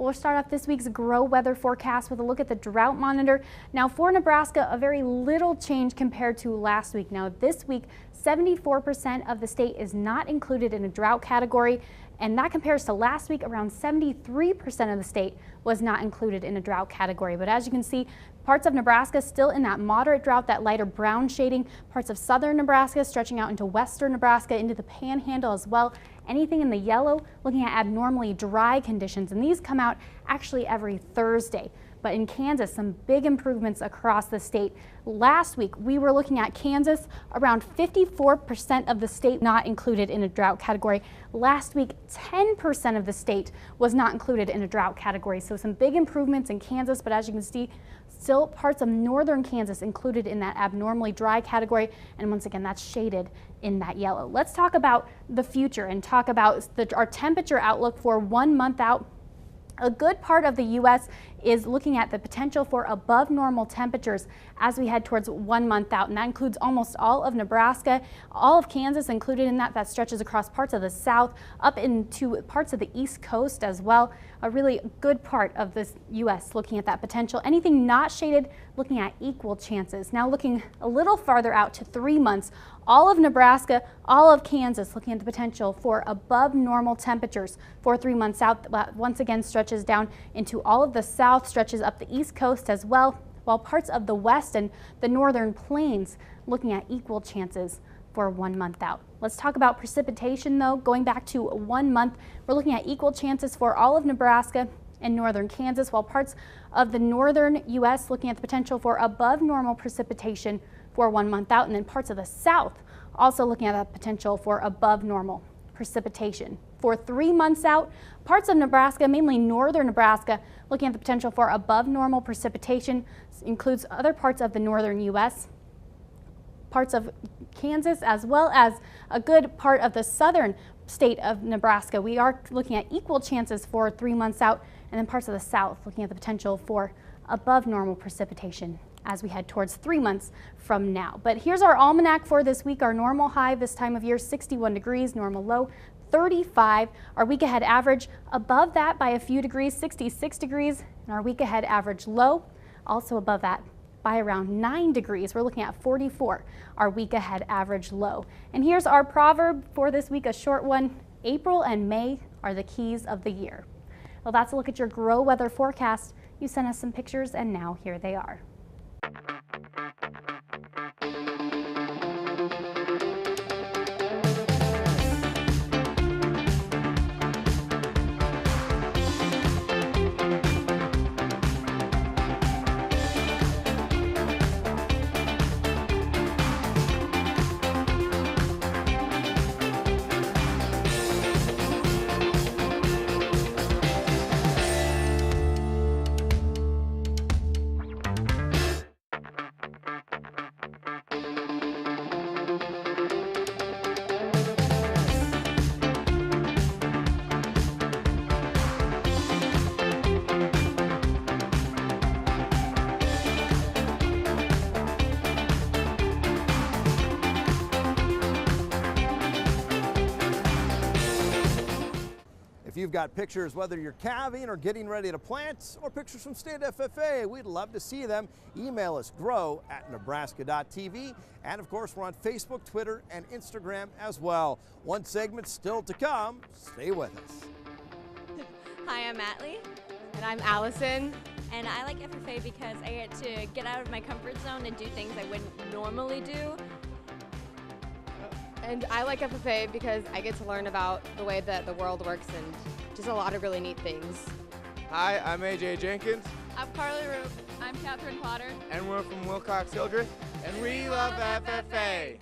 We'll start off this week's Grow weather forecast with a look at the drought monitor. Now for Nebraska, a very little change compared to last week. Now this week, 74% of the state is not included in a drought category, and that compares to last week, around 73% of the state was not included in a drought category. But as you can see, parts of Nebraska still in that moderate drought, that lighter brown shading, parts of southern Nebraska stretching out into western Nebraska, into the panhandle as well. Anything in the yellow, looking at abnormally dry conditions, and these come out actually every Thursday. But in Kansas, some big improvements across the state. Last week, we were looking at Kansas, around 54% of the state not included in a drought category. Last week, 10% of the state was not included in a drought category. So some big improvements in Kansas, but as you can see, still parts of northern Kansas included in that abnormally dry category. And once again, that's shaded in that yellow. Let's talk about the future and talk about our temperature outlook for 1 month out. A good part of the U.S. is looking at the potential for above normal temperatures as we head towards 1 month out, and that includes almost all of Nebraska, all of Kansas included in that. That stretches across parts of the south, up into parts of the East Coast as well. A really good part of this U.S. looking at that potential. Anything not shaded, looking at equal chances. Now looking a little farther out to 3 months, all of Nebraska, all of Kansas looking at the potential for above normal temperatures for 3 months out. Once again, stretches down into all of the south, stretches up the East Coast as well, while parts of the west and the northern plains looking at equal chances for 1 month out. Let's talk about precipitation though. Going back to 1 month, we're looking at equal chances for all of Nebraska and northern Kansas, while parts of the northern U.S. looking at the potential for above normal precipitation for 1 month out, and then parts of the south also looking at that potential for above normal precipitation. For 3 months out, parts of Nebraska, mainly northern Nebraska, looking at the potential for above normal precipitation. This includes other parts of the northern U.S., parts of Kansas, as well as a good part of the southern state of Nebraska. We are looking at equal chances for 3 months out, and then parts of the south looking at the potential for above normal precipitation as we head towards 3 months from now. But here's our almanac for this week. Our normal high this time of year, 61 degrees, normal low, 35. Our week ahead average above that by a few degrees, 66 degrees, and our week ahead average low also above that by around 9 degrees. We're looking at 44, our week ahead average low. And here's our proverb for this week, a short one. April and May are the keys of the year. Well, that's a look at your Grow weather forecast. You sent us some pictures, and now here they are. If you've got pictures, whether you're calving or getting ready to plant, or pictures from State FFA, we'd love to see them. Email us, grow@nebraska.tv. And of course, we're on Facebook, Twitter, and Instagram as well. One segment still to come. Stay with us. Hi, I'm Atlee. And I'm Allison. And I like FFA because I get to get out of my comfort zone and do things I wouldn't normally do. And I like FFA because I get to learn about the way that the world works and just a lot of really neat things. Hi, I'm AJ Jenkins. I'm Carly Roop. I'm Catherine Potter. And we're from Wilcox Hildreth. And we love FFA.